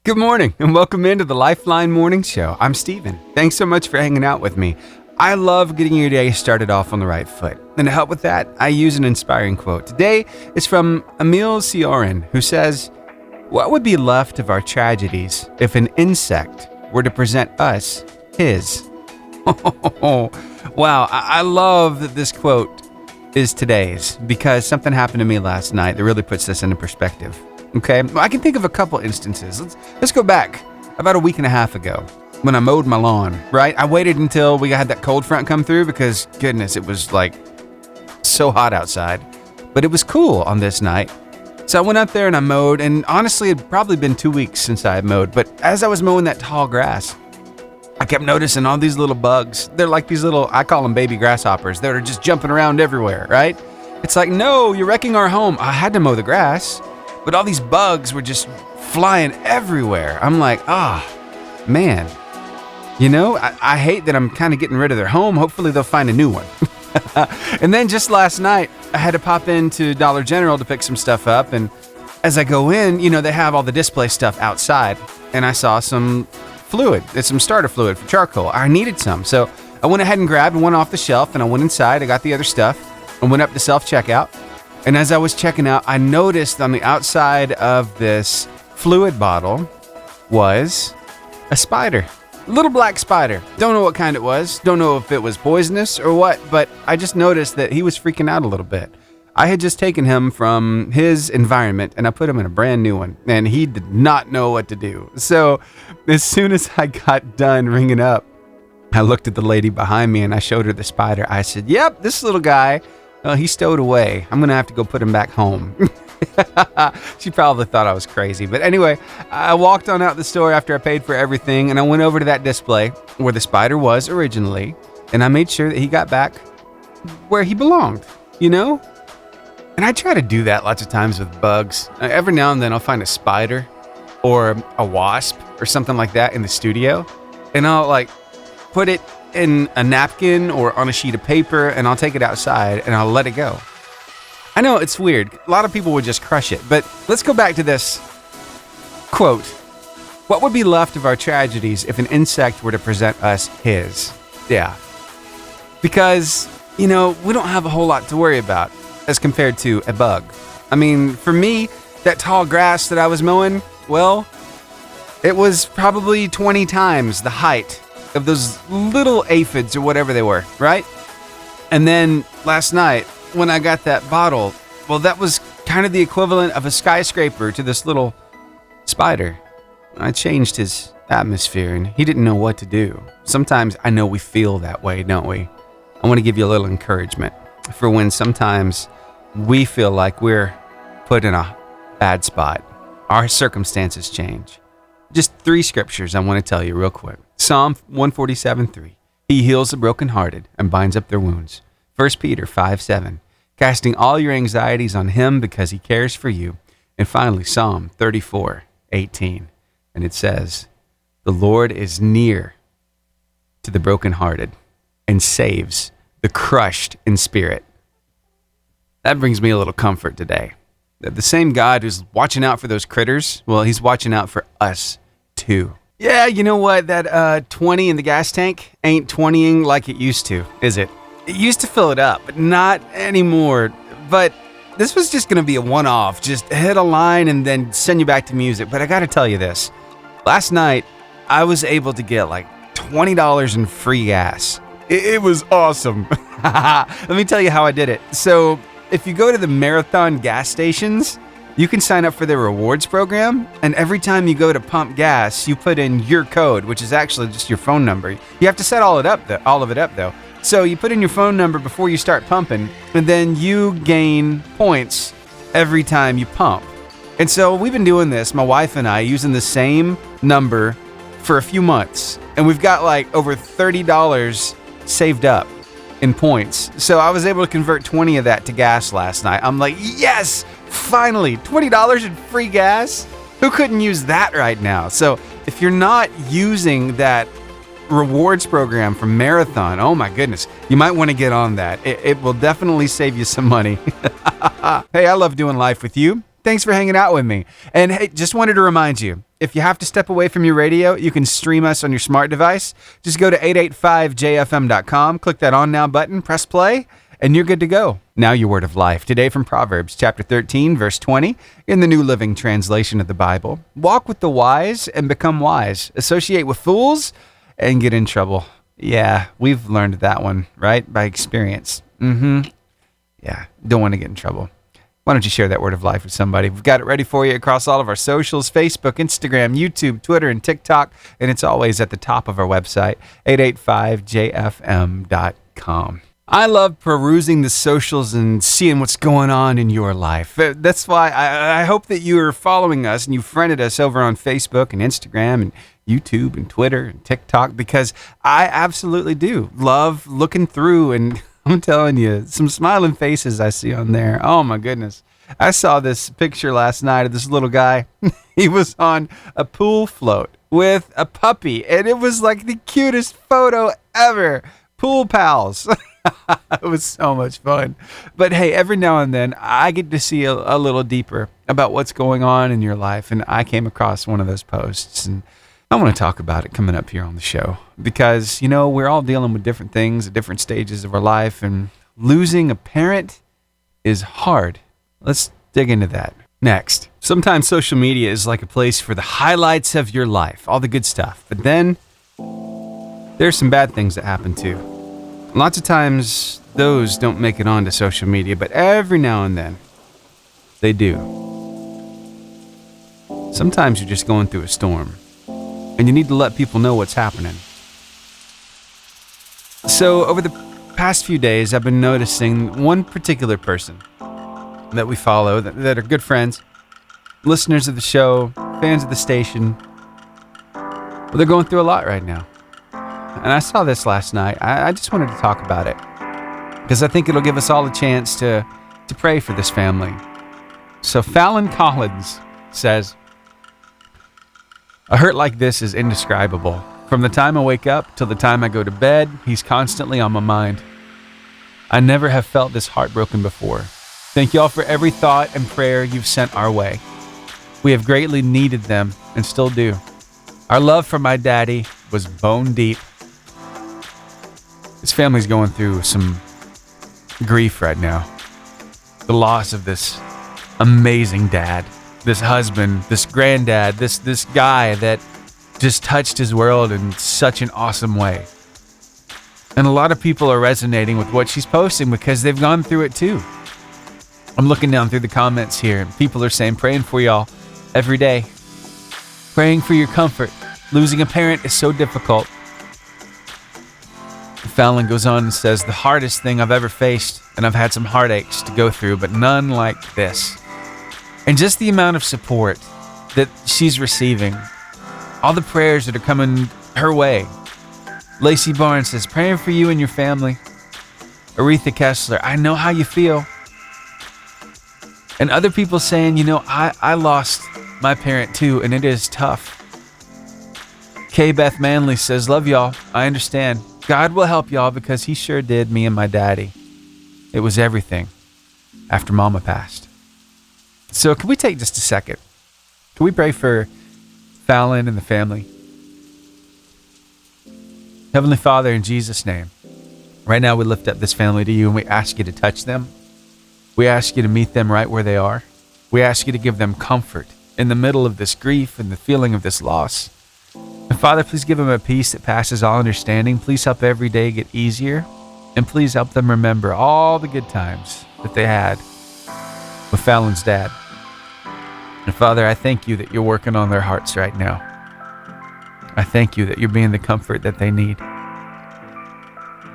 Good morning and welcome into the Lifeline Morning Show. I'm Steven. Thanks so much for hanging out with me. I love getting your day started off on the right foot. And to help with that, I use an inspiring quote. Today is from Emil Cioran, who says, "What would be left of our tragedies if an insect were to present us his?" Wow, I love that this quote is today's because something happened to me last night that really puts this into perspective. Okay, well, I can think of a couple instances. Let's go back about a week and a half ago when I mowed my lawn, right? I waited until we had that cold front come through because, goodness, it was like so hot outside. But it was cool on this night. So I went up there and I mowed, and honestly, it had probably been 2 weeks since I had mowed. But as I was mowing that tall grass, I kept noticing all these little bugs. They're like these little, I call them baby grasshoppers, that are just jumping around everywhere, right? It's like, no, you're wrecking our home. I had to mow the grass. But all these bugs were just flying everywhere. I'm like, man. You know, I hate that I'm kind of getting rid of their home. Hopefully they'll find a new one. And then just last night, I had to pop into Dollar General to pick some stuff up. And as I go in, you know, they have all the display stuff outside. And I saw some fluid. It's some starter fluid for charcoal. I needed some. So I went ahead and grabbed one off the shelf. And I went inside. I got the other stuff. I went up to self-checkout. And as I was checking out, I noticed on the outside of this fluid bottle was a spider. A little black spider. Don't know what kind it was. Don't know if it was poisonous or what, but I just noticed that he was freaking out a little bit. I had just taken him from his environment and I put him in a brand new one, and he did not know what to do. So as soon as I got done ringing up, I looked at the lady behind me and I showed her the spider. I said, "Yep, this little guy, he stowed away. I'm going to have to go put him back home." She probably thought I was crazy. But anyway, I walked on out the store after I paid for everything, and I went over to that display where the spider was originally, and I made sure that he got back where he belonged, you know? And I try to do that lots of times with bugs. Every now and then I'll find a spider or a wasp or something like that in the studio, and I'll like put it in a napkin or on a sheet of paper, and I'll take it outside and I'll let it go. I know it's weird. A lot of people would just crush it, but let's go back to this quote. What would be left of our tragedies if an insect were to present us his? Yeah. Because, you know, we don't have a whole lot to worry about as compared to a bug. I mean, for me, that tall grass that I was mowing, well, it was probably 20 times the height of those little aphids or whatever they were, right? And then last night, when I got that bottle, well, that was kind of the equivalent of a skyscraper to this little spider. I changed his atmosphere and he didn't know what to do. Sometimes I know we feel that way, don't we? I want to give you a little encouragement for when sometimes we feel like we're put in a bad spot. Our circumstances change. Just 3 scriptures I want to tell you real quick. Psalm 147:3. He heals the brokenhearted and binds up their wounds. 1 Peter 5:7. Casting all your anxieties on him because he cares for you. And finally, Psalm 34:18. And it says, "The Lord is near to the brokenhearted and saves the crushed in spirit." That brings me a little comfort today. That the same God who's watching out for those critters, well, he's watching out for us too. Yeah, you know what? That 20 in the gas tank ain't 20ing like it used to, is it? It used to fill it up, but not anymore. But this was just going to be a one-off. Just hit a line and then send you back to music. But I got to tell you this. Last night, I was able to get like $20 in free gas. It was awesome. Let me tell you how I did it. So if you go to the Marathon gas stations, you can sign up for their rewards program, and every time you go to pump gas, you put in your code, which is actually just your phone number. You have to set all of it up though. So you put in your phone number before you start pumping, and then you gain points every time you pump. And so we've been doing this, my wife and I, using the same number for a few months, and we've got like over $30 saved up in points. So I was able to convert 20 of that to gas last night. I'm like, yes, finally, $20 in free gas. Who couldn't use that right now? So if you're not using that rewards program from Marathon, oh my goodness, you might want to get on that. It will definitely save you some money. Hey, I love doing life with you. Thanks for hanging out with me. And hey, just wanted to remind you, If you have to step away from your radio, you can stream us on your smart device. Just go to 885jfm.com, click that On Now button, press play, and you're good to go. Now your word of life. Today from Proverbs chapter 13, verse 20, in the New Living Translation of the Bible. Walk with the wise and become wise. Associate with fools and get in trouble. Yeah, we've learned that one, right? By experience. Yeah, don't want to get in trouble. Why don't you share that word of life with somebody? We've got it ready for you across all of our socials, Facebook, Instagram, YouTube, Twitter, and TikTok. And it's always at the top of our website, 885jfm.com. I love perusing the socials and seeing what's going on in your life. That's why I hope that you are following us and you friended us over on Facebook and Instagram and YouTube and Twitter and TikTok, because I absolutely do love looking through, and I'm telling you, some smiling faces I see on there. Oh my goodness. I saw this picture last night of this little guy. He was on a pool float with a puppy, and it was like the cutest photo ever. Pool pals. It was so much fun. But hey, every now and then I get to see a little deeper about what's going on in your life. And I came across one of those posts, and I want to talk about it coming up here on the show, because, you know, we're all dealing with different things at different stages of our life, and losing a parent is hard. Let's dig into that next. Sometimes social media is like a place for the highlights of your life, all the good stuff. But then there's some bad things that happen too. Lots of times those don't make it onto social media, but every now and then they do. Sometimes you're just going through a storm, and you need to let people know what's happening. So over the past few days, I've been noticing one particular person that we follow, that are good friends, listeners of the show, fans of the station. Well, they're going through a lot right now. And I saw this last night. I just wanted to talk about it, because I think it'll give us all a chance to pray for this family. So Fallon Collins says, "A hurt like this is indescribable. From the time I wake up till the time I go to bed, he's constantly on my mind. I never have felt this heartbroken before. Thank y'all for every thought and prayer you've sent our way. We have greatly needed them and still do. Our love for my daddy was bone deep." This family's going through some grief right now. The loss of this amazing dad, this husband, this granddad, this guy that just touched his world in such an awesome way. And a lot of people are resonating with what she's posting because they've gone through it too. I'm looking down through the comments here, and people are saying, praying for y'all every day. Praying for your comfort. Losing a parent is so difficult. Fallon goes on and says, "The hardest thing I've ever faced, and I've had some heartaches to go through, but none like this." And just the amount of support that she's receiving, all the prayers that are coming her way. Lacey Barnes says, "Praying for you and your family." Aretha Kessler, "I know how you feel." And other people saying, I lost my parent too, and it is tough. Kay Beth Manley says, "Love y'all. I understand. God will help y'all, because he sure did me and my daddy. It was everything after Mama passed." So can we take just a second? Can we pray for Fallon and the family? Heavenly Father, in Jesus' name, right now we lift up this family to you, and we ask you to touch them. We ask you to meet them right where they are. We ask you to give them comfort in the middle of this grief and the feeling of this loss. And Father, please give them a peace that passes all understanding. Please help every day get easier. And please help them remember all the good times that they had with Fallon's dad. And Father, I thank you that you're working on their hearts right now. I thank you that you're being the comfort that they need.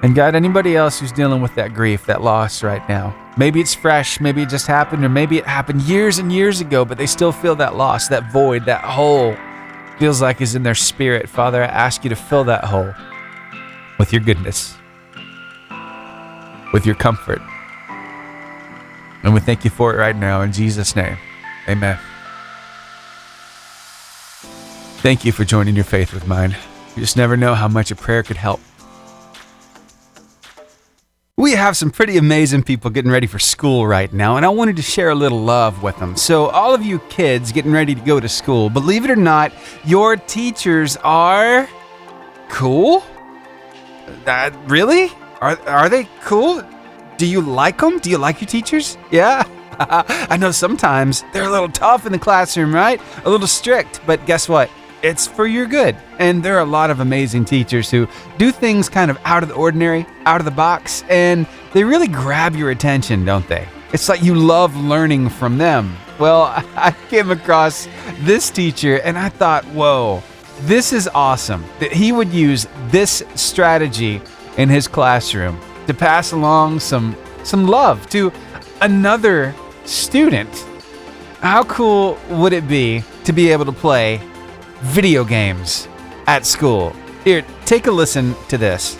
And God, anybody else who's dealing with that grief, that loss right now, maybe it's fresh, maybe it just happened, or maybe it happened years and years ago, but they still feel that loss, that void, that hole feels like is in their spirit. Father, I ask you to fill that hole with your goodness, with your comfort. And we thank you for it right now in Jesus' name. Amen. Thank you for joining your faith with mine. You just never know how much a prayer could help. We We have some pretty amazing people getting ready for school right now, and I wanted to share a little love with them. So all of you kids getting ready to go to school, believe it or not, your teachers are cool? Really? Are they cool? Do you like them? Do you like your teachers? Yeah? I know sometimes they're a little tough in the classroom, right? A little strict, but guess what? It's for your good. And there are a lot of amazing teachers who do things kind of out of the ordinary, out of the box, and they really grab your attention, don't they? It's like you love learning from them. Well, I came across this teacher and I thought, whoa, this is awesome that he would use this strategy in his classroom to pass along some love to another student. How cool would it be to be able to play video games at school? Here, take a listen to this.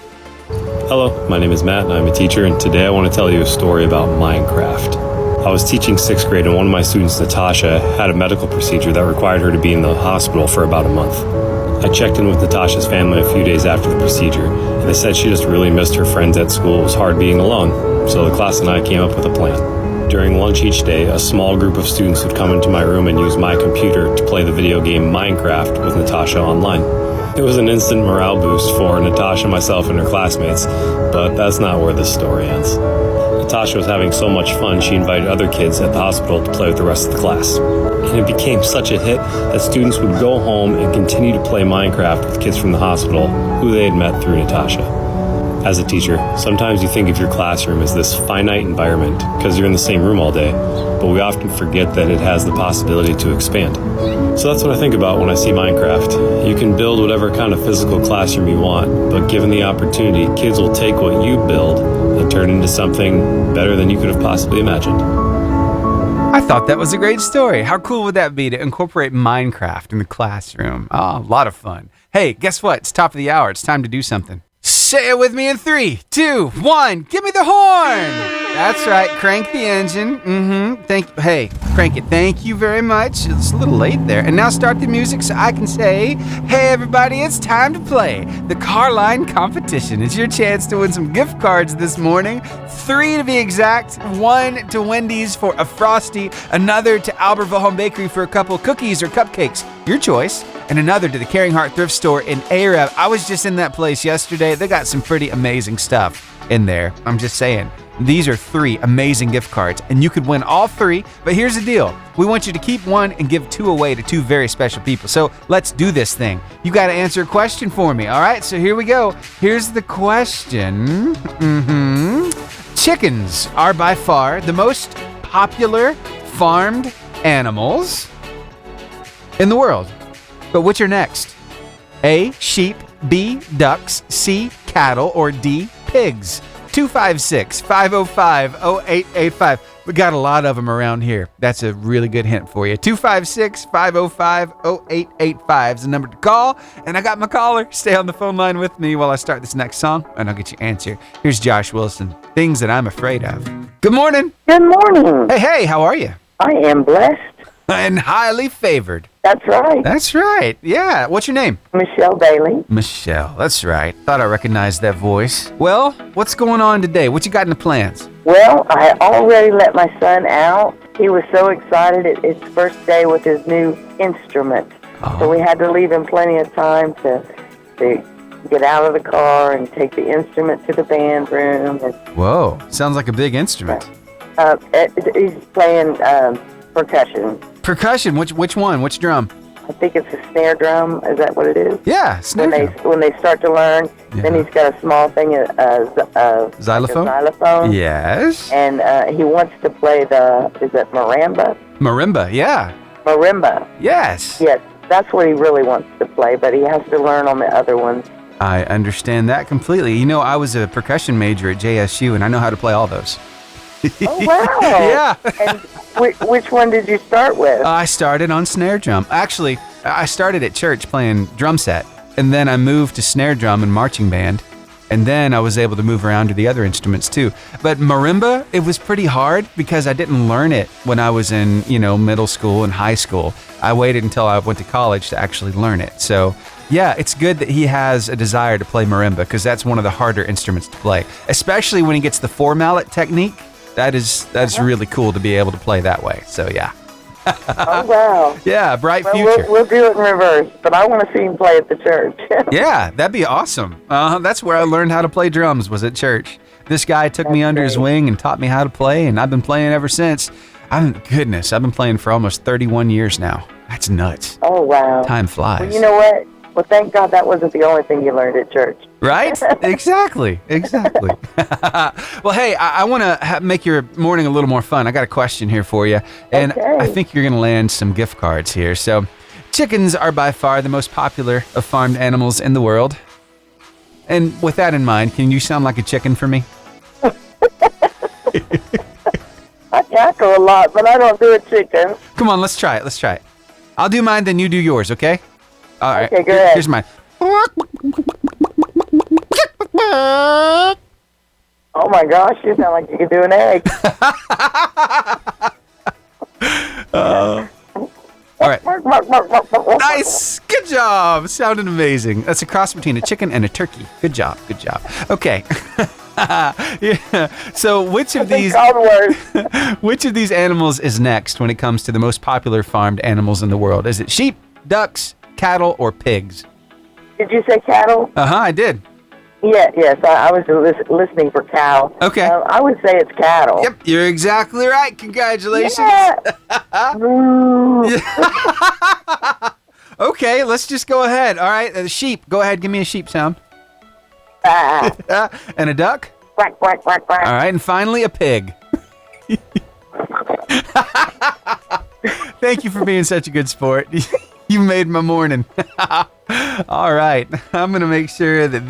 Hello, my name is Matt and I'm a teacher, and today I want to tell you a story about Minecraft. I was teaching 6th grade and one of my students, Natasha, had a medical procedure that required her to be in the hospital for about a month. I checked in with Natasha's family a few days after the procedure, and they said she just really missed her friends at school. It was hard being alone, so the class and I came up with a plan. During lunch each day, a small group of students would come into my room and use my computer to play the video game Minecraft with Natasha online. It was an instant morale boost for Natasha, myself, and her classmates, but that's not where this story ends. Natasha was having so much fun, she invited other kids at the hospital to play with the rest of the class. And it became such a hit that students would go home and continue to play Minecraft with kids from the hospital who they had met through Natasha. As a teacher, sometimes you think of your classroom as this finite environment because you're in the same room all day, but we often forget that it has the possibility to expand. So that's what I think about when I see Minecraft. You can build whatever kind of physical classroom you want, but given the opportunity, kids will take what you build and turn it into something better than you could have possibly imagined. I thought that was a great story. How cool would that be to incorporate Minecraft in the classroom? Oh, a lot of fun. Hey, guess what? It's top of the hour. It's time to do something. Say it with me in 3, 2, 1. Give me the horn. That's right. Crank the engine. Hey, crank it. Thank you very much. It's a little late there. And now start the music so I can say, hey, everybody, it's time to play the Carline competition. It's your chance to win some gift cards this morning. 3 to be exact. 1 to Wendy's for a Frosty. Another to Albertville Home Bakery for a couple cookies or cupcakes. Your choice. And another to the Caring Heart Thrift Store in Arab. I was just in that place yesterday. They got some pretty amazing stuff in there. I'm just saying. These are 3 amazing gift cards, and you could win all 3, but here's the deal. We want you to keep 1 and give 2 away to 2 very special people. So let's do this thing. You got to answer a question for me, all right? So here we go. Here's the question. Chickens are by far the most popular farmed animals in the world. But which are next? A, sheep, B, ducks, C, cattle, or D, pigs? 256-505-0885. We got a lot of them around here. That's a really good hint for you. 256-505-0885 is the number to call. And I got my caller. Stay on the phone line with me while I start this next song, and I'll get your answer. Here's Josh Wilson, Things That I'm Afraid Of. Good morning. Good morning. Hey, how are you? I am blessed. And highly favored. That's right. That's right. Yeah. What's your name? Michelle Bailey. Michelle. That's right. Thought I recognized that voice. Well, what's going on today? What you got in the plans? Well, I already let my son out. He was so excited. It's his first day with his new instrument. Oh. So we had to leave him plenty of time to get out of the car and take the instrument to the band room. Whoa. Sounds like a big instrument. He's playing percussion. Percussion? Which one? Which drum? I think it's a snare drum. Is that what it is? Yeah, snare drum. When they start to learn, then he's got a small thing, Xylophone? like a xylophone. Yes. And he wants to play is it marimba? Marimba, yeah. Marimba. Yes. Yes, that's what he really wants to play, but he has to learn on the other ones. I understand that completely. You know, I was a percussion major at JSU, and I know how to play all those. Oh, wow. Yeah. And which one did you start with? I started on snare drum. Actually, I started at church playing drum set, and then I moved to snare drum and marching band, And then I was able to move around to the other instruments too. But marimba, it was pretty hard because I didn't learn it when I was in, middle school and high school. I waited until I went to college to actually learn it. So yeah, it's good that he has a desire to play marimba because that's one of the harder instruments to play, especially when he gets the 4-mallet technique. That is really cool to be able to play that way. So yeah. Oh, wow. Yeah, bright Well, future. we'll do it in reverse, but I want to see him play at the church. Yeah, that'd be awesome. That's where I learned how to play drums, was at church. This guy took me under his wing and taught me how to play, and I've been playing ever since. I've been playing for almost 31 years now. That's nuts. Oh, wow. Time flies. Well, you know what? Well, thank God that wasn't the only thing you learned at church. Right? Exactly. Well, hey, I want to make your morning a little more fun. I got a question here for you, and Okay. I think you're going to land some gift cards here. So, chickens are by far the most popular of farmed animals in the world. And with that in mind, can you sound like a chicken for me? I cackle a lot, but I don't do a chicken. Come on, let's try it. I'll do mine, then you do yours, okay? All right. Okay, go ahead. Here's mine. Oh, my gosh, you sound like you could do an egg. All right. Nice. Nice. Good job. Sounded amazing. That's a cross between a chicken and a turkey. Good job. Okay. Yeah. So which of these animals is next when it comes to the most popular farmed animals in the world? Is it sheep, ducks, cattle, or pigs? Did you say cattle? I did. Yes, I was listening for cow. Okay. I would say it's cattle. Yep, you're exactly right. Congratulations. Yeah. Moo. Okay, let's just go ahead. All right, the sheep. Go ahead, give me a sheep sound. Ah. And a duck? Quack, quack, quack, quack. All right, and finally a pig. Thank you for being such a good sport. You made my morning. All right, I'm going to make sure that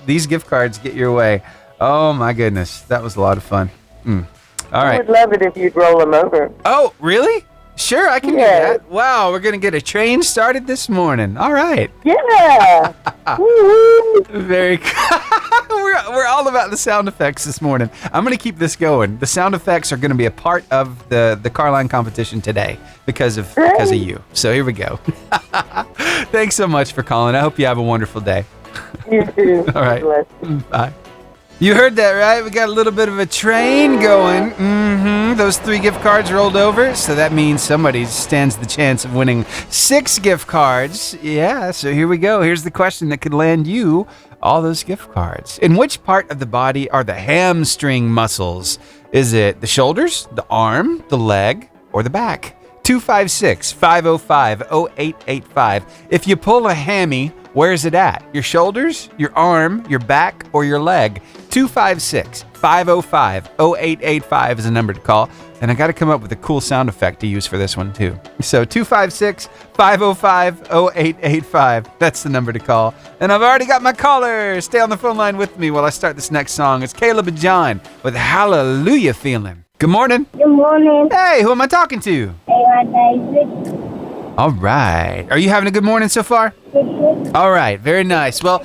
these gift cards get your way. Oh, my goodness. That was a lot of fun. All I right. would love it if you'd roll them over. Oh, really? Sure, I can Yeah. do that. Wow, we're going to get a train started this morning. All right. Yeah. Woo-hoo. Very we're all about the sound effects this morning. I'm going to keep this going. The sound effects are going to be a part of the Carline competition today because of you. So here we go. Thanks so much for calling. I hope you have a wonderful day. You too. All right. Bless. Bye. You heard that, right? We got a little bit of a train going. Those 3 gift cards rolled over, so that means somebody stands the chance of winning 6 gift cards. Yeah, so here we go. Here's the question that could land you all those gift cards. In which part of the body are the hamstring muscles? Is it the shoulders, the arm, the leg, or the back? 256-505-0885. If you pull a hammy, where is it at? Your shoulders, your arm, your back, or your leg? 256-505-0885 is the number to call. And I got to come up with a cool sound effect to use for this one too. So 256-505-0885. That's the number to call. And I've already got my caller. Stay on the phone line with me while I start this next song. It's Caleb and John with Hallelujah Feeling. Good morning. Good morning. Hey, who am I talking to? David. All right. Are you having a good morning so far? All right. Very nice. Well,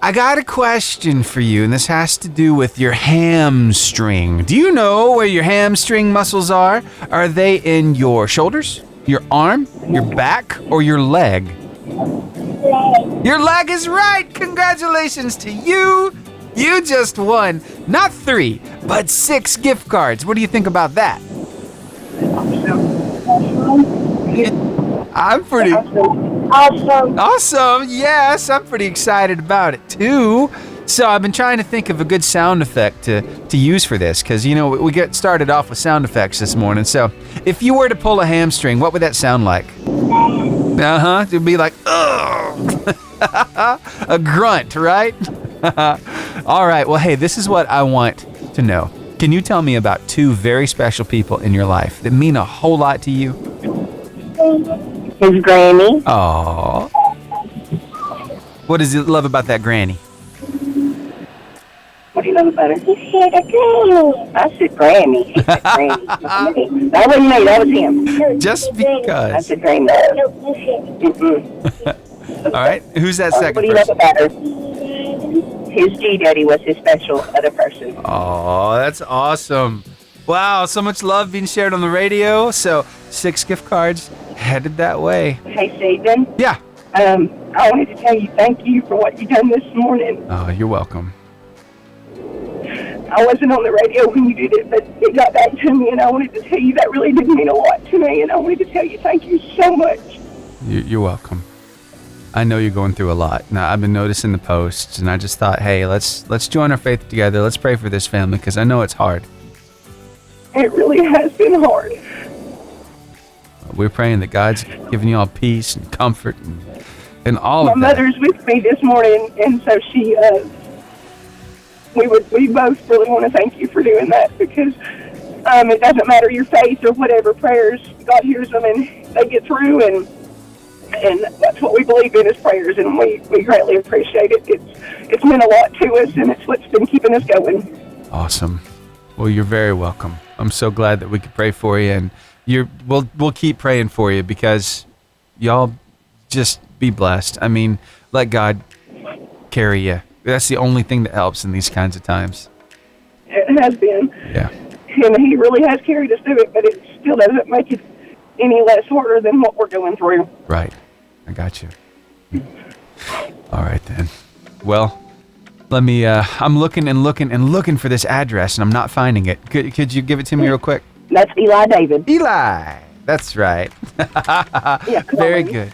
I got a question for you, and this has to do with your hamstring. Do you know where your hamstring muscles are? Are they in your shoulders, your arm, your back, or your leg? Leg. Your leg is right. Congratulations to you. You just won not 3, but 6 gift cards. What do you think about that? I'm pretty Awesome. awesome. Yes, I'm pretty excited about it too. So I've been trying to think of a good sound effect to use for this because, we get started off with sound effects this morning. So if you were to pull a hamstring, what would that sound like? It'd be like, ugh. A grunt, right? All right. Well, hey, this is what I want to know. Can you tell me about 2 very special people in your life that mean a whole lot to you? His granny. Aww. What does you love about that granny? What do you love about her? He said a granny. I said granny. He said granny. That wasn't me. That was him. Just I because. said granny. No, you said Mm-mm. All right. Who's that What second do you love person? about her? his G-Daddy was his special other person. Oh, that's awesome. Wow, so much love being shared on the radio. So 6 gift cards headed that way. Hey, Stephen. Yeah. I wanted to tell you thank you for what you done this morning. Oh, you're welcome. I wasn't on the radio when you did it, but it got back to me, and I wanted to tell you that really did mean a lot to me, and I wanted to tell you thank you so much. You're welcome. I know you're going through a lot. Now, I've been noticing the posts, and I just thought, hey, let's join our faith together. Let's pray for this family, because I know it's hard. It really has been hard. We're praying that God's giving you all peace and comfort and all of My that. mother's with me this morning, and so she, we both really want to thank you for doing that, because it doesn't matter your faith or whatever, prayers, God hears them and they get through, and that's what we believe in is prayers, and we greatly appreciate it. It's meant a lot to us, and it's what's been keeping us going. Awesome. Well, you're very welcome. I'm so glad that we could pray for you, and we'll keep praying for you, because y'all just be blessed. I mean, let God carry you. That's the only thing that helps in these kinds of times. It has been. Yeah. And he really has carried us through it, but it still doesn't make it any less harder than what we're going through. Right. I got you. All right, then. Well, let me, I'm looking for this address, and I'm not finding it. Could you give it to me real quick? That's Eli David. Eli! That's right. Yeah, Very good.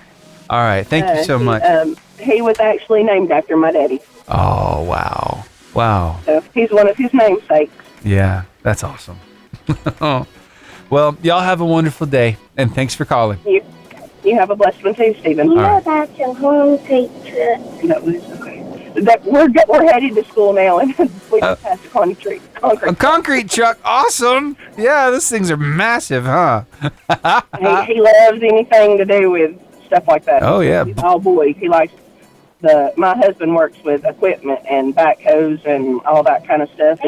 All right. Thank you so much. He was actually named after my daddy. Oh, wow. Wow. So he's one of his namesakes. Yeah, that's awesome. Well, y'all have a wonderful day, and thanks for calling. You have a blessed one too, Stephen. You know right. that's a concrete truck. No, it's okay. We're headed to school now, and we just passed a concrete. A concrete truck. Awesome. Yeah, those things are massive, huh? He loves anything to do with stuff like that. Oh, yeah. He's all boys. He likes my husband works with equipment and backhoes and all that kind of stuff.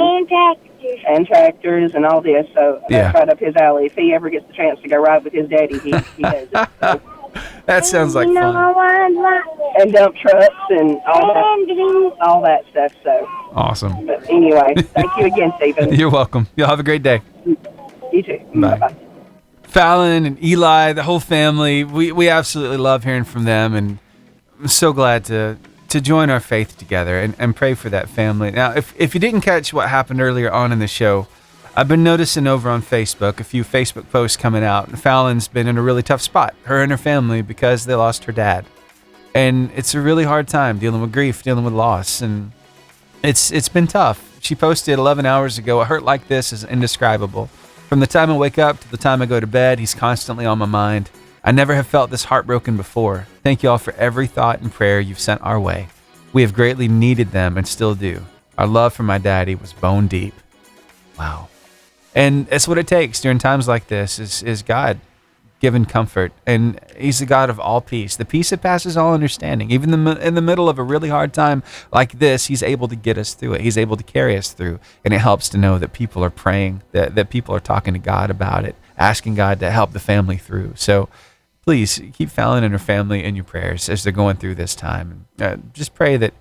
And tractors and all this, so Yeah. that's right up his alley. If he ever gets the chance to go ride with his daddy, he does it. So. That sounds like fun. And dump trucks and all that stuff. So, Awesome. but anyway, thank you again, Stephen. You're welcome. Y'all have a great day. You too. Bye. Bye. Fallon and Eli, the whole family, we absolutely love hearing from them, and I'm so glad to join our faith together and pray for that family. Now, if you didn't catch what happened earlier on in the show, I've been noticing over on Facebook, a few Facebook posts coming out, and Fallon's been in a really tough spot, her and her family, because they lost her dad. And it's a really hard time dealing with grief, dealing with loss, and it's been tough. She posted 11 hours ago, "A hurt like this is indescribable. From the time I wake up to the time I go to bed, he's constantly on my mind. I never have felt this heartbroken before. Thank you all for every thought and prayer you've sent our way. We have greatly needed them and still do. Our love for my daddy was bone deep." Wow. And that's what it takes during times like this is God given comfort. And he's the God of all peace, the peace that passes all understanding. Even in the middle of a really hard time like this, he's able to get us through it. He's able to carry us through. And it helps to know that people are praying, that people are talking to God about it, asking God to help the family through. So please keep Fallon and her family in your prayers as they're going through this time. Just pray that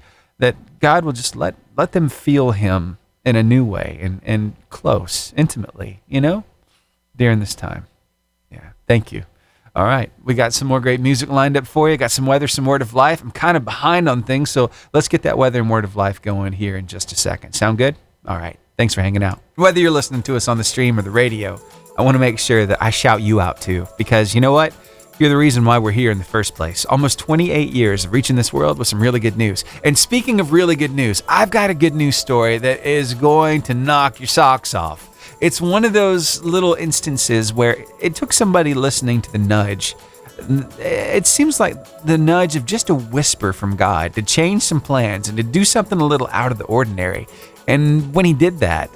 God will just let them feel him in a new way and close, intimately, during this time. Yeah, thank you. All right, we got some more great music lined up for you. Got some weather, some word of life. I'm kind of behind on things, so let's get that weather and word of life going here in just a second. Sound good? All right, thanks for hanging out. Whether you're listening to us on the stream or the radio, I want to make sure that I shout you out too, because you know what? You're the reason why we're here in the first place. Almost 28 years of reaching this world with some really good news. And speaking of really good news, I've got a good news story that is going to knock your socks off. It's one of those little instances where it took somebody listening to the nudge. It seems like the nudge of just a whisper from God to change some plans and to do something a little out of the ordinary. And when he did that,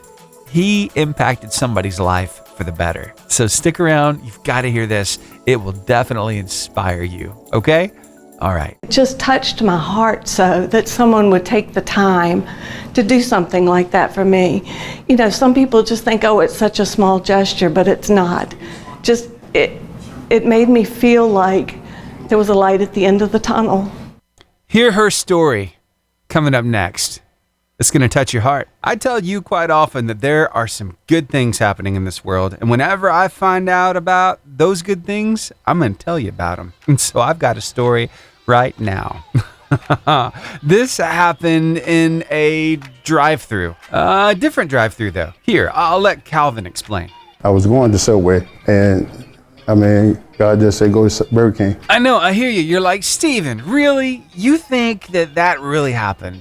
he impacted somebody's life for the better. So stick around. You've got to hear this. It will definitely inspire you. Okay? All right. It just touched my heart so that someone would take the time to do something like that for me. Some people just think, oh, it's such a small gesture, but it's not. Just, it made me feel like there was a light at the end of the tunnel. Hear her story coming up next. It's going to touch your heart. I tell you quite often that there are some good things happening in this world. And whenever I find out about those good things, I'm going to tell you about them. And so I've got a story right now. This happened in a drive-thru. A different drive-thru, though. Here, I'll let Calvin explain. I was going to Subway, and God just said go to Burger King. I know, I hear you. You're like, Steven, really? You think that really happened?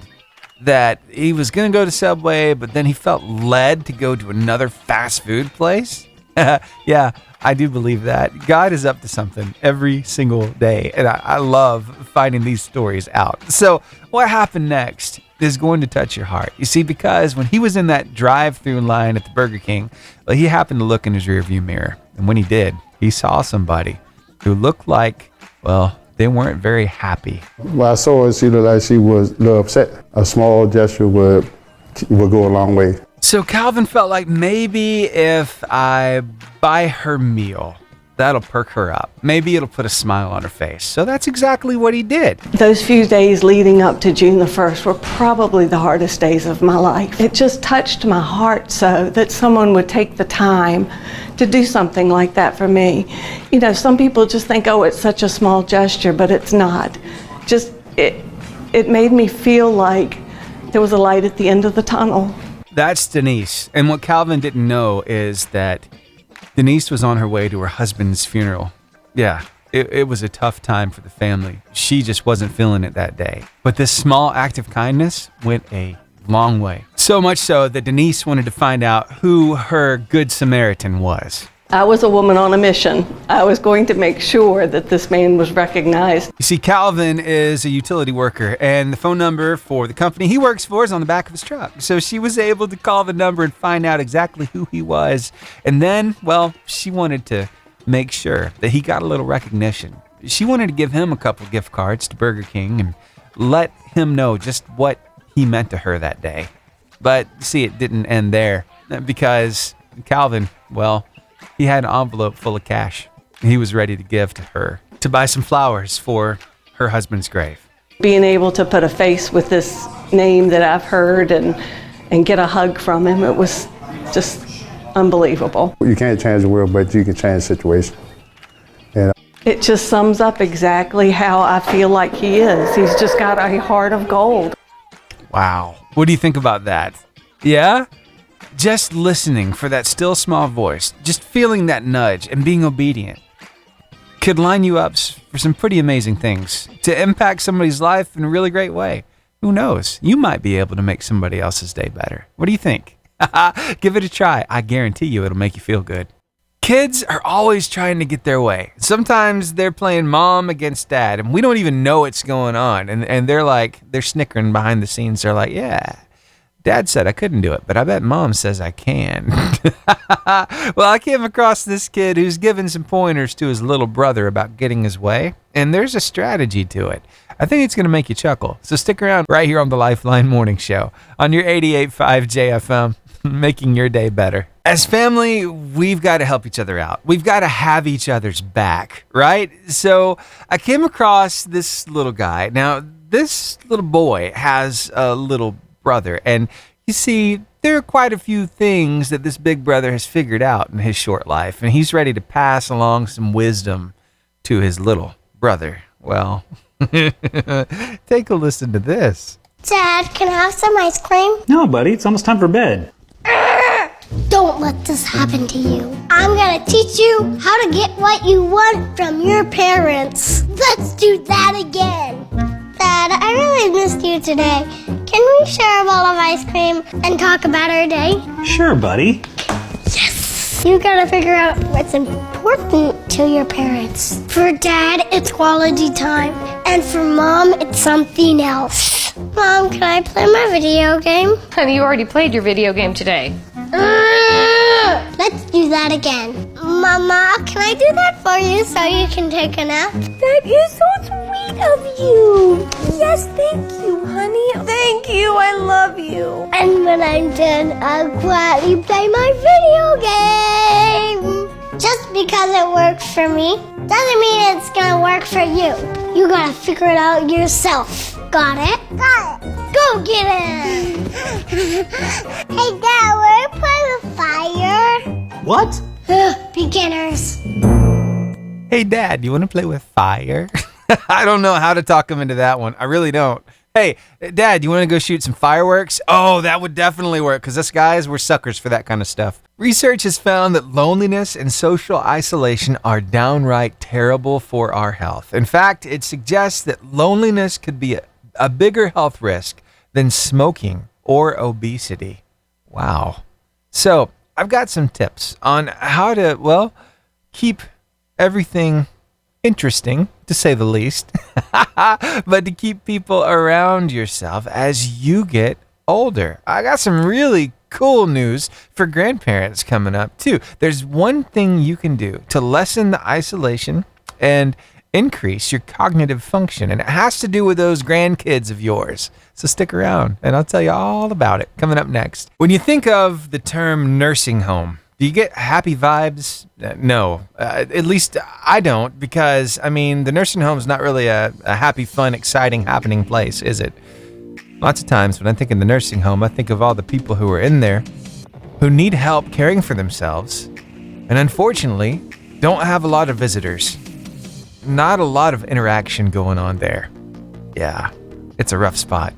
That he was going to go to Subway, but then he felt led to go to another fast food place? Yeah, I do believe that. God is up to something every single day, and I love finding these stories out. So what happened next is going to touch your heart. You see, because when he was in that drive-through line at the Burger King, well, he happened to look in his rearview mirror, and when he did, he saw somebody who looked like, well, they weren't very happy. When I saw her, she looked like she was a little upset. A small gesture would go a long way. So Calvin felt like maybe if I buy her meal, that'll perk her up. Maybe it'll put a smile on her face. So that's exactly what he did. Those few days leading up to June the 1st were probably the hardest days of my life. It just touched my heart so that someone would take the time to do something like that for me. You know, some people just think, oh, it's such a small gesture, but it's not. Just, it made me feel like there was a light at the end of the tunnel. That's Denise. And what Calvin didn't know is that Denise was on her way to her husband's funeral. Yeah, it was a tough time for the family. She just wasn't feeling it that day. But this small act of kindness went a long way. So much so that Denise wanted to find out who her Good Samaritan was. I was a woman on a mission. I was going to make sure that this man was recognized. You see, Calvin is a utility worker, and the phone number for the company he works for is on the back of his truck. So she was able to call the number and find out exactly who he was. And then, well, she wanted to make sure that he got a little recognition. She wanted to give him a couple gift cards to Burger King and let him know just what he meant to her that day. But see, it didn't end there, because Calvin, well, he had an envelope full of cash he was ready to give to her to buy some flowers for her husband's grave. Being able to put a face with this name that I've heard and get a hug from him, it was just unbelievable. You can't change the world, but you can change the situation. It just sums up exactly how I feel like he is. He's just got a heart of gold. Wow. What do you think about that? Yeah? Just listening for that still small voice, just feeling that nudge and being obedient could line you up for some pretty amazing things to impact somebody's life in a really great way. Who knows? You might be able to make somebody else's day better. What do you think? Give it a try. I guarantee you it'll make you feel good. Kids are always trying to get their way. Sometimes they're playing mom against dad, and we don't even know what's going on. And they're snickering behind the scenes. They're like, yeah, Dad said I couldn't do it, but I bet Mom says I can. Well, I came across this kid who's given some pointers to his little brother about getting his way, and there's a strategy to it. I think it's going to make you chuckle. So stick around right here on the Lifeline Morning Show on your 88.5 JFM, making your day better. As family, we've got to help each other out. We've got to have each other's back, right? So I came across this little guy. Now, this little boy has a little brother, and you see, there are quite a few things that this big brother has figured out in his short life, and he's ready to pass along some wisdom to his little brother. Well, take a listen to this. Dad, can I have some ice cream? No, buddy, it's almost time for bed. Don't let this happen to you. I'm gonna teach you how to get what you want from your parents. Let's do that again. Dad, I really missed you today. Can we share a bowl of ice cream and talk about our day? Sure, buddy. Yes! You gotta figure out what's important to your parents. For Dad, it's quality time. And for Mom, it's something else. Mom, can I play my video game? Honey, you already played your video game today. Let's do that again. Mama, can I do that for you so you can take a nap? That is so sweet of you. Yes, thank you, honey. Thank you, I love you. And when I'm done, I'll quietly play my video game. Just because it works for me doesn't mean it's gonna work for you. You gotta figure it out yourself. Got it? Got it. Go get him! Hey, Dad, wanna play with fire? What? Beginners. Hey, Dad, you want to play with fire? I don't know how to talk him into that one. I really don't. Hey, Dad, you want to go shoot some fireworks? Oh, that would definitely work because us guys, we're suckers for that kind of stuff. Research has found that loneliness and social isolation are downright terrible for our health. In fact, it suggests that loneliness could be a bigger health risk than smoking or obesity. Wow. So I've got some tips on how to, well, keep everything interesting, to say the least, but to keep people around yourself as you get older. I got some really cool news for grandparents coming up too. There's one thing you can do to lessen the isolation and increase your cognitive function, and it has to do with those grandkids of yours. So stick around and I'll tell you all about it coming up next. When you think of the term nursing home, do you get happy vibes? No, at least I don't, because, I mean, the nursing home is not really a happy, fun, exciting, happening place, is it? Lots of times when I think of the nursing home, I think of all the people who are in there who need help caring for themselves and unfortunately don't have a lot of visitors. Not a lot of interaction going on there. Yeah, it's a rough spot.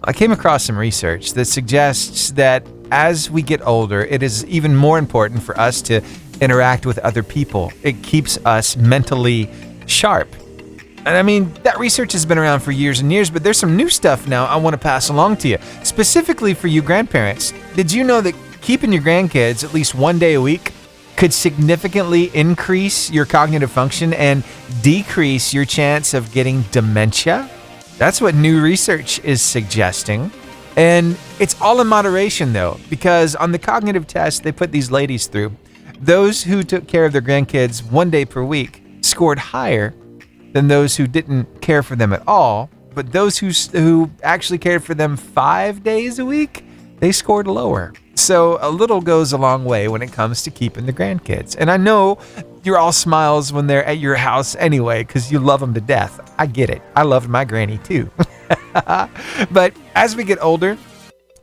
I came across some research that suggests that as we get older, it is even more important for us to interact with other people. It keeps us mentally sharp. And I mean, that research has been around for years and years, but there's some new stuff now I want to pass along to you, specifically for you grandparents. Did you know that keeping your grandkids at least one day a week could significantly increase your cognitive function and decrease your chance of getting dementia? That's what new research is suggesting. And it's all in moderation, though, because on the cognitive test they put these ladies through, those who took care of their grandkids one day per week scored higher than those who didn't care for them at all. But those who actually cared for them 5 days a week, they scored lower. So a little goes a long way when it comes to keeping the grandkids. And I know you're all smiles when they're at your house anyway, because you love them to death. I get it. I loved my granny too. But as we get older,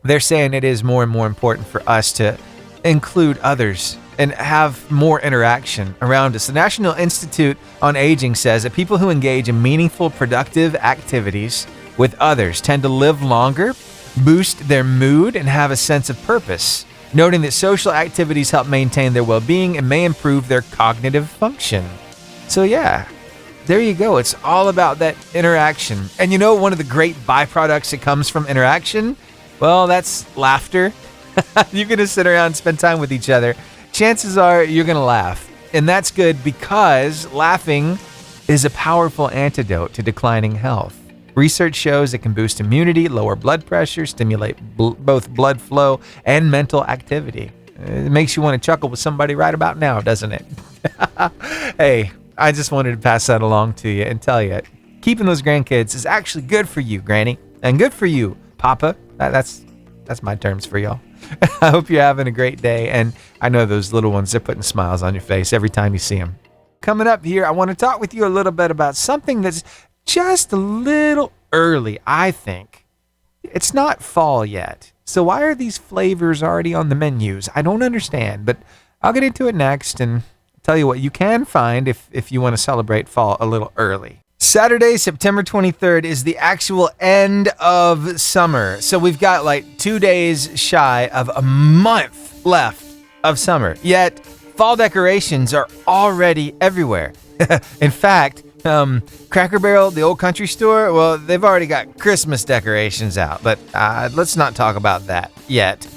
they're saying it is more and more important for us to include others and have more interaction around us. The National Institute on Aging says that people who engage in meaningful, productive activities with others tend to live longer, boost their mood, and have a sense of purpose, noting that social activities help maintain their well-being and may improve their cognitive function. So yeah, there you go. It's all about that interaction. And you know, one of the great byproducts that comes from interaction? Well, that's laughter. You're going to sit around and spend time with each other. Chances are you're going to laugh. And that's good because laughing is a powerful antidote to declining health. Research shows it can boost immunity, lower blood pressure, stimulate both blood flow and mental activity. It makes you want to chuckle with somebody right about now, doesn't it? Hey, I just wanted to pass that along to you and tell you, keeping those grandkids is actually good for you, Granny, and good for you, Papa. That's my terms for y'all. I hope you're having a great day, and I know those little ones, they're putting smiles on your face every time you see them. Coming up here, I want to talk with you a little bit about something that's just a little early, I think. It's not fall yet, so why are these flavors already on the menus? I don't understand, but I'll get into it next and tell you what you can find if you want to celebrate fall a little early. Saturday, September 23rd is the actual end of summer. So we've got like 2 days shy of a month left of summer. Yet fall decorations are already everywhere. In fact, Cracker Barrel, the old country store, well, they've already got Christmas decorations out, but let's not talk about that yet.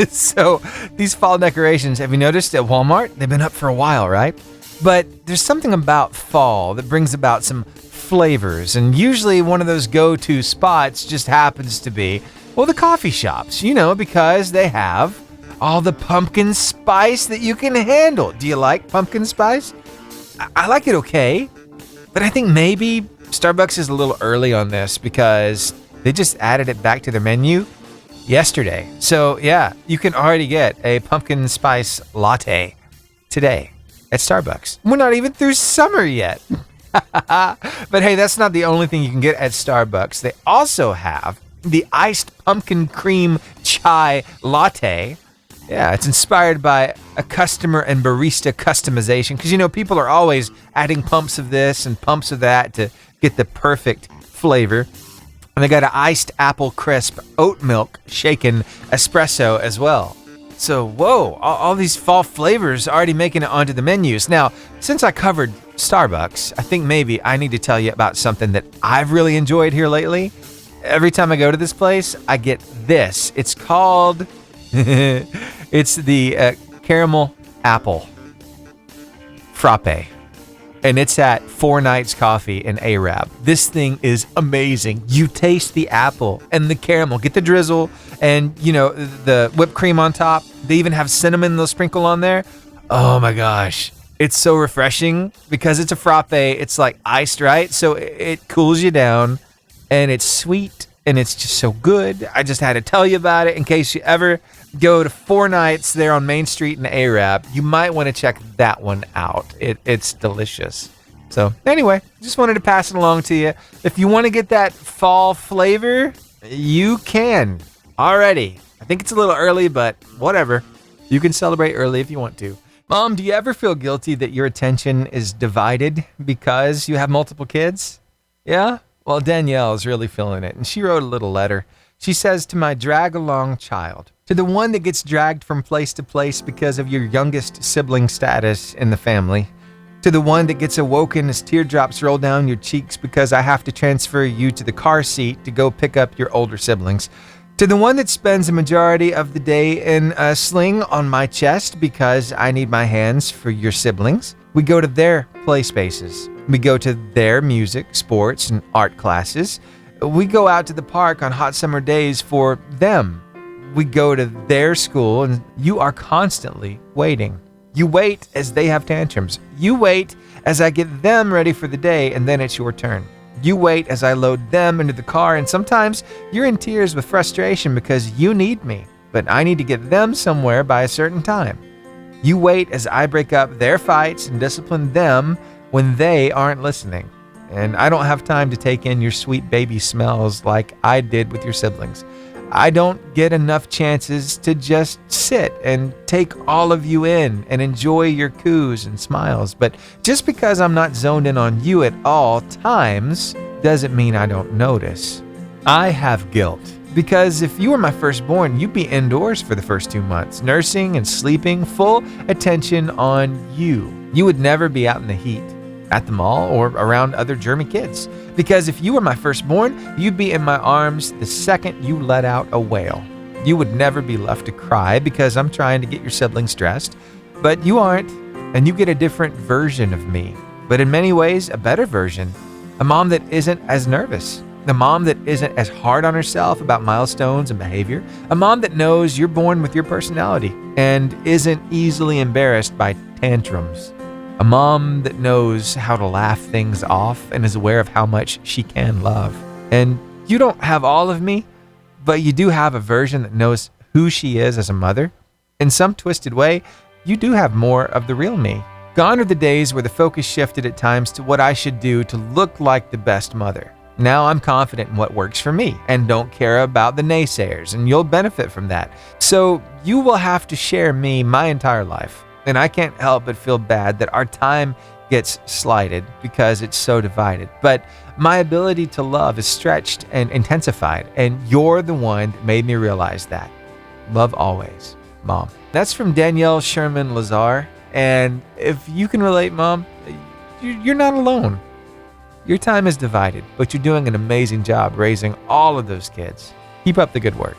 So these fall decorations, have you noticed at Walmart? They've been up for a while, right? But there's something about fall that brings about some flavors, and usually one of those go-to spots just happens to be, well, the coffee shops, you know, because they have all the pumpkin spice that you can handle. Do you like pumpkin spice? I like it okay, but I think maybe Starbucks is a little early on this because they just added it back to their menu yesterday. So yeah, you can already get a pumpkin spice latte today at Starbucks. We're not even through summer yet. But hey, that's not the only thing you can get at Starbucks. They also have the iced pumpkin cream chai latte. Yeah, it's inspired by a customer and barista customization because, people are always adding pumps of this and pumps of that to get the perfect flavor. And they got an iced apple crisp oat milk shaken espresso as well. So, whoa, all these fall flavors already making it onto the menus. Now, since I covered Starbucks, I think maybe I need to tell you about something that I've really enjoyed here lately. Every time I go to this place, I get this. It's called... it's the caramel apple frappe. And it's at Four Nights Coffee in Arab. This thing is amazing. You taste the apple and the caramel. Get the drizzle and, the whipped cream on top. They even have cinnamon they'll sprinkle on there. Oh my gosh. It's so refreshing because it's a frappe. It's like iced, right? So it cools you down and it's sweet and it's just so good. I just had to tell you about it in case you ever go to Four Nights there on Main Street in Arab. You might want to check that one out. It's delicious. So anyway, just wanted to pass it along to you. If you want to get that fall flavor, you can already. I think it's a little early, but whatever. You can celebrate early if you want to. Mom, do you ever feel guilty that your attention is divided because you have multiple kids? Yeah? Well, Danielle is really feeling it, and she wrote a little letter. She says, to my drag-along child, to the one that gets dragged from place to place because of your youngest sibling status in the family, to the one that gets awoken as teardrops roll down your cheeks because I have to transfer you to the car seat to go pick up your older siblings, to the one that spends a majority of the day in a sling on my chest because I need my hands for your siblings. We go to their play spaces. We go to their music, sports, and art classes. We go out to the park on hot summer days for them. We go to their school, and you are constantly waiting. You wait as they have tantrums. You wait as I get them ready for the day, and then it's your turn. You wait as I load them into the car, and sometimes you're in tears with frustration because you need me, but I need to get them somewhere by a certain time. You wait as I break up their fights and discipline them when they aren't listening. And I don't have time to take in your sweet baby smells like I did with your siblings. I don't get enough chances to just sit and take all of you in and enjoy your coos and smiles. But just because I'm not zoned in on you at all times doesn't mean I don't notice. I have guilt because if you were my firstborn, you'd be indoors for the first 2 months, nursing and sleeping, full attention on you. You would never be out in the heat, at the mall, or around other German kids. Because if you were my firstborn, you'd be in my arms the second you let out a wail. You would never be left to cry because I'm trying to get your siblings dressed. But you aren't, and you get a different version of me. But in many ways, a better version. A mom that isn't as nervous. A mom that isn't as hard on herself about milestones and behavior. A mom that knows you're born with your personality and isn't easily embarrassed by tantrums. A mom that knows how to laugh things off and is aware of how much she can love. And you don't have all of me, but you do have a version that knows who she is as a mother. In some twisted way, you do have more of the real me. Gone are the days where the focus shifted at times to what I should do to look like the best mother. Now I'm confident in what works for me and don't care about the naysayers, and you'll benefit from that. So you will have to share me my entire life. And I can't help but feel bad that our time gets slighted because it's so divided. But my ability to love is stretched and intensified, and you're the one that made me realize that. Love always, Mom. That's from Danielle Sherman Lazar. And if you can relate, Mom, you're not alone. Your time is divided, but you're doing an amazing job raising all of those kids. Keep up the good work.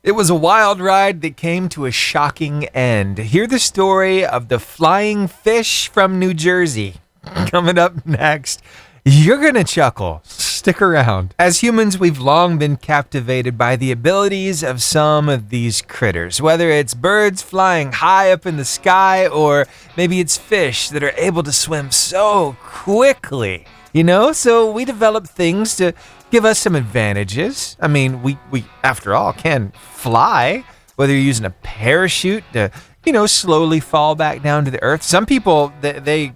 It was a wild ride that came to a shocking end. Hear the story of the flying fish from New Jersey. Coming up next, you're going to chuckle. Stick around. As humans, we've long been captivated by the abilities of some of these critters, whether it's birds flying high up in the sky or maybe it's fish that are able to swim so quickly. So we develop things to give us some advantages. I mean, we after all can fly, whether you're using a parachute to, slowly fall back down to the earth. Some people, they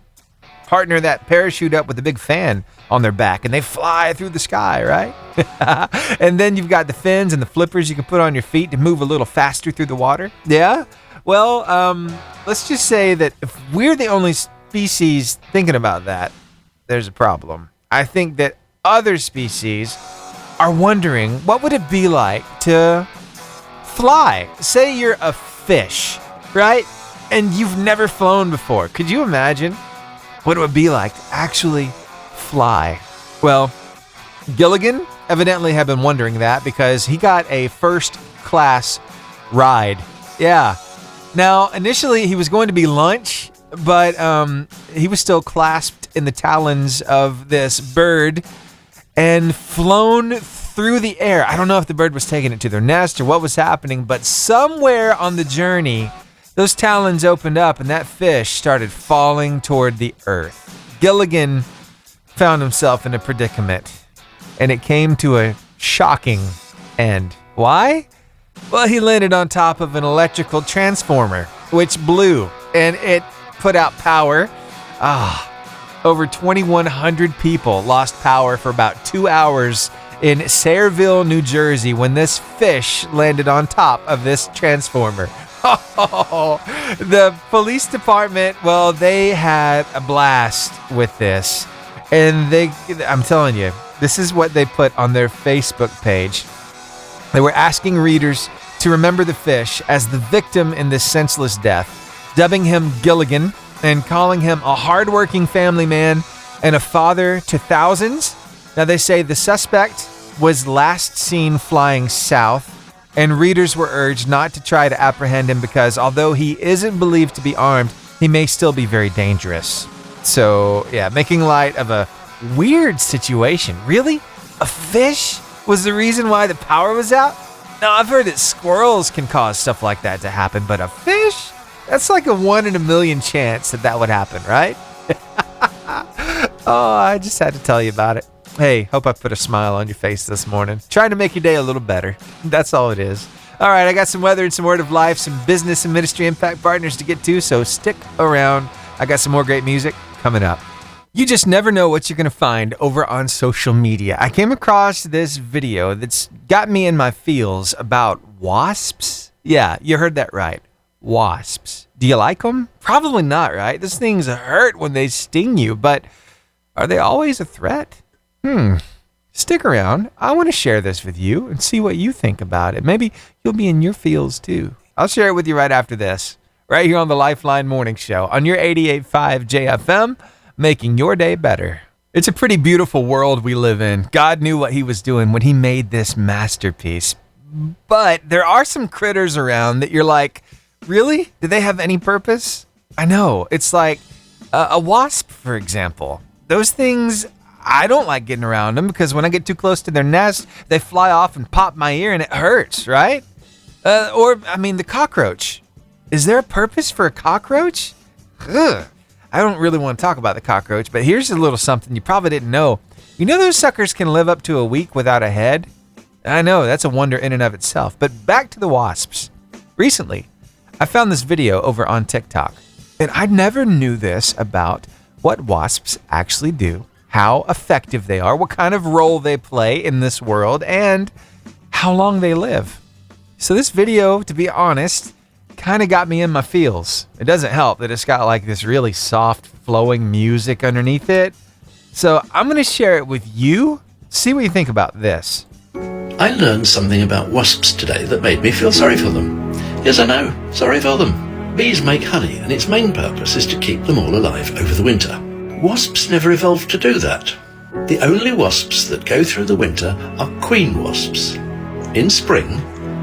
partner that parachute up with a big fan on their back, and they fly through the sky, right? And then you've got the fins and the flippers you can put on your feet to move a little faster through the water. Yeah? Well, let's just say that if we're the only species thinking about that, there's a problem. I think that other species are wondering, what would it be like to fly? Say you're a fish, right? And you've never flown before. Could you imagine what it would be like to actually fly? Well, Gilligan evidently had been wondering that because he got a first-class ride. Yeah. Now, initially, he was going to be lunch, but he was still clasped in the talons of this bird and flown through the air. I don't know if the bird was taking it to their nest or what was happening, but somewhere on the journey, those talons opened up and that fish started falling toward the earth. Gilligan found himself in a predicament, and it came to a shocking end. Why? Well, he landed on top of an electrical transformer, which blew, and it put out power. Over 2,100 people lost power for about 2 hours in Sayreville, New Jersey, when this fish landed on top of this transformer. The police department, well, they had a blast with this. And I'm telling you, this is what they put on their Facebook page. They were asking readers to remember the fish as the victim in this senseless death, dubbing him Gilligan and calling him a hardworking family man and a father to thousands. Now, they say the suspect was last seen flying south, and readers were urged not to try to apprehend him because although he isn't believed to be armed, he may still be very dangerous. So, yeah, making light of a weird situation. Really? A fish was the reason why the power was out? Now, I've heard that squirrels can cause stuff like that to happen, but a fish? That's like a 1 in a million chance that would happen, right? Oh, I just had to tell you about it. Hey, hope I put a smile on your face this morning. Trying to make your day a little better. That's all it is. All right, I got some weather and some word of life, some business and ministry impact partners to get to, so stick around. I got some more great music coming up. You just never know what you're going to find over on social media. I came across this video that's got me in my feels about wasps. Yeah, you heard that right. Wasps. Do you like them? Probably not, right? Those things hurt when they sting you, but are they always a threat? Stick around. I want to share this with you and see what you think about it. Maybe you'll be in your feels too. I'll share it with you right after this, right here on the Lifeline Morning Show on your 88.5 JFM, making your day better. It's a pretty beautiful world we live in. God knew what he was doing when he made this masterpiece. But there are some critters around that you're like, really? Do they have any purpose? I know. It's like a wasp, for example. Those things, I don't like getting around them because when I get too close to their nest, they fly off and pop my ear and it hurts, right? The cockroach. Is there a purpose for a cockroach? Ugh. I don't really want to talk about the cockroach, but here's a little something you probably didn't know. You know those suckers can live up to a week without a head? I know, that's a wonder in and of itself. But back to the wasps. Recently, I found this video over on TikTok, and I never knew this about what wasps actually do, how effective they are, what kind of role they play in this world, and how long they live. So this video, to be honest, kind of got me in my feels. It doesn't help that it's got like this really soft flowing music underneath it. So I'm going to share it with you. See what you think about this. I learned something about wasps today that made me feel sorry for them. Yes, I know, sorry for them. Bees make honey, and its main purpose is to keep them all alive over the winter. Wasps never evolved to do that. The only wasps that go through the winter are queen wasps. In spring,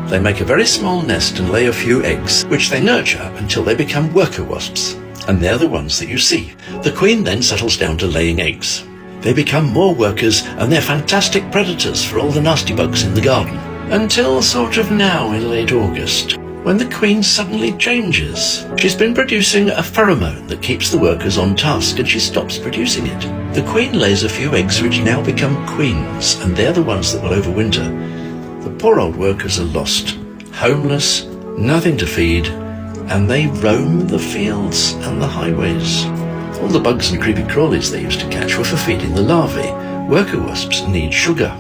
they make a very small nest and lay a few eggs, which they nurture until they become worker wasps. And they're the ones that you see. The queen then settles down to laying eggs. They become more workers, and they're fantastic predators for all the nasty bugs in the garden. Until sort of now in late August, when the queen suddenly changes. She's been producing a pheromone that keeps the workers on task, and she stops producing it. The queen lays a few eggs which now become queens, and they're the ones that will overwinter. The poor old workers are lost, homeless, nothing to feed, and they roam the fields and the highways. All the bugs and creepy crawlies they used to catch were for feeding the larvae. Worker wasps need sugar.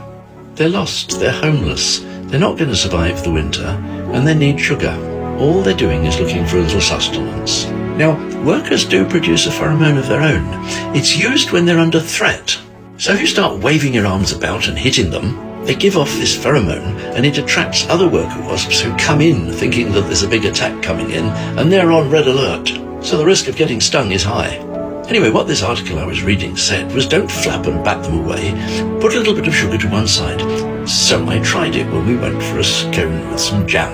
They're lost, they're homeless, they're not going to survive the winter, and they need sugar. All they're doing is looking for a little sustenance. Now, workers do produce a pheromone of their own. It's used when they're under threat. So if you start waving your arms about and hitting them, they give off this pheromone, and it attracts other worker wasps who come in thinking that there's a big attack coming in, and they're on red alert. So the risk of getting stung is high. Anyway, what this article I was reading said was don't flap and bat them away. Put a little bit of sugar to one side. So I tried it when we went for a scone with some jam.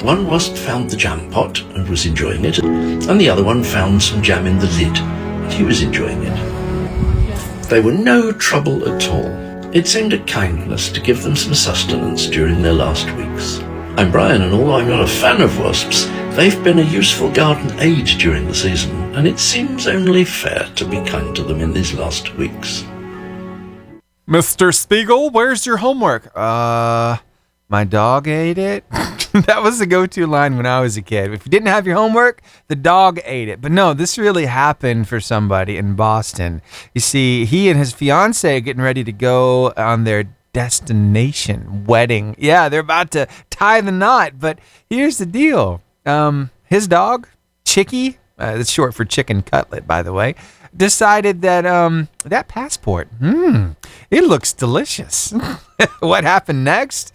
One wasp found the jam pot and was enjoying it, and the other one found some jam in the lid, and he was enjoying it. They were no trouble at all. It seemed a kindness to give them some sustenance during their last weeks. I'm Brian, and although I'm not a fan of wasps, they've been a useful garden aid during the season, and it seems only fair to be kind to them in these last weeks. Mr. Spiegel, where's your homework? My dog ate it. That was the go-to line when I was a kid. If you didn't have your homework, the dog ate it. But no, this really happened for somebody in Boston. You see, he and his fiancée are getting ready to go on their destination wedding. Yeah, they're about to tie the knot. But here's the deal. His dog, Chicky, that's short for chicken cutlet, by the way, decided that that passport, it looks delicious. What happened next?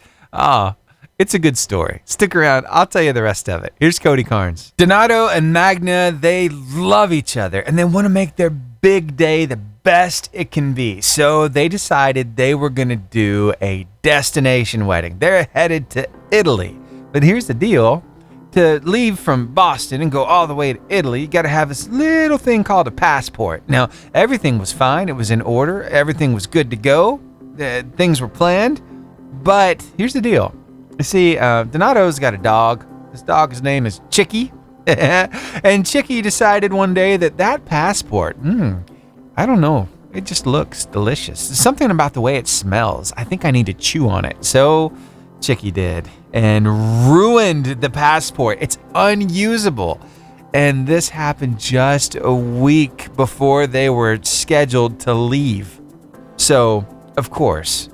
It's a good story. Stick around. I'll tell you the rest of it. Here's Cody Carnes. Donato and Magna, they love each other and they want to make their big day the best it can be. So they decided they were going to do a destination wedding. They're headed to Italy. But here's the deal. To leave from Boston and go all the way to Italy, you got to have this little thing called a passport. Now, everything was fine. It was in order. Everything was good to go. Things were planned. But here's the deal. You see, Donato's got a dog. His dog's name is Chicky. And Chicky decided one day that passport, I don't know. It just looks delicious. There's something about the way it smells. I think I need to chew on it. So Chicky did and ruined the passport. It's unusable. And this happened just a week before they were scheduled to leave. So, of course,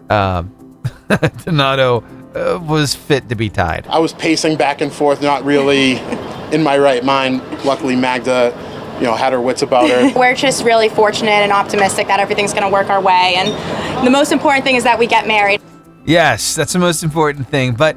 Donato was fit to be tied. I was pacing back and forth, not really in my right mind. Luckily, Magda, had her wits about her. We're just really fortunate and optimistic that everything's going to work our way. And the most important thing is that we get married. Yes, that's the most important thing. But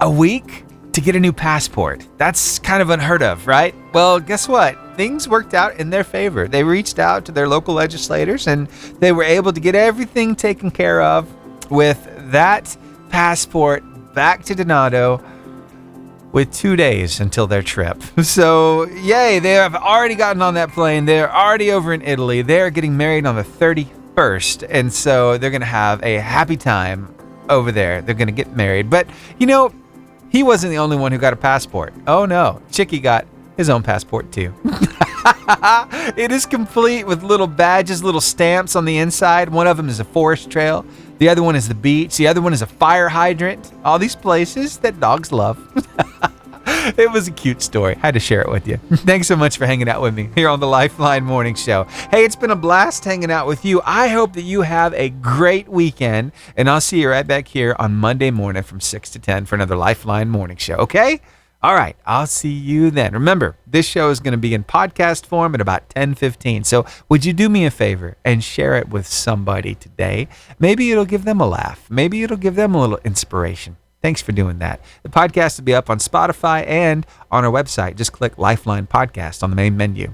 a week to get a new passport, that's kind of unheard of, right? Well, guess what? Things worked out in their favor. They reached out to their local legislators and they were able to get everything taken care of with that passport back to Donato with 2 days until their trip. So, yay, they have already gotten on that plane. They're already over in Italy. They're getting married on the 31st. And so they're going to have a happy time over there. They're going to get married. But, he wasn't the only one who got a passport. Oh, no. Chicky got his own passport, too. It is complete with little badges, little stamps on the inside. One of them is a forest trail. The other one is the beach. The other one is a fire hydrant. All these places that dogs love. It was a cute story. Had to share it with you. Thanks so much for hanging out with me here on the Lifeline Morning Show. Hey, it's been a blast hanging out with you. I hope that you have a great weekend, and I'll see you right back here on Monday morning from 6 to 10 for another Lifeline Morning Show, okay? All right, I'll see you then. Remember, this show is going to be in podcast form at about 10:15. So would you do me a favor and share it with somebody today? Maybe it'll give them a laugh. Maybe it'll give them a little inspiration. Thanks for doing that. The podcast will be up on Spotify and on our website. Just click Lifeline Podcast on the main menu.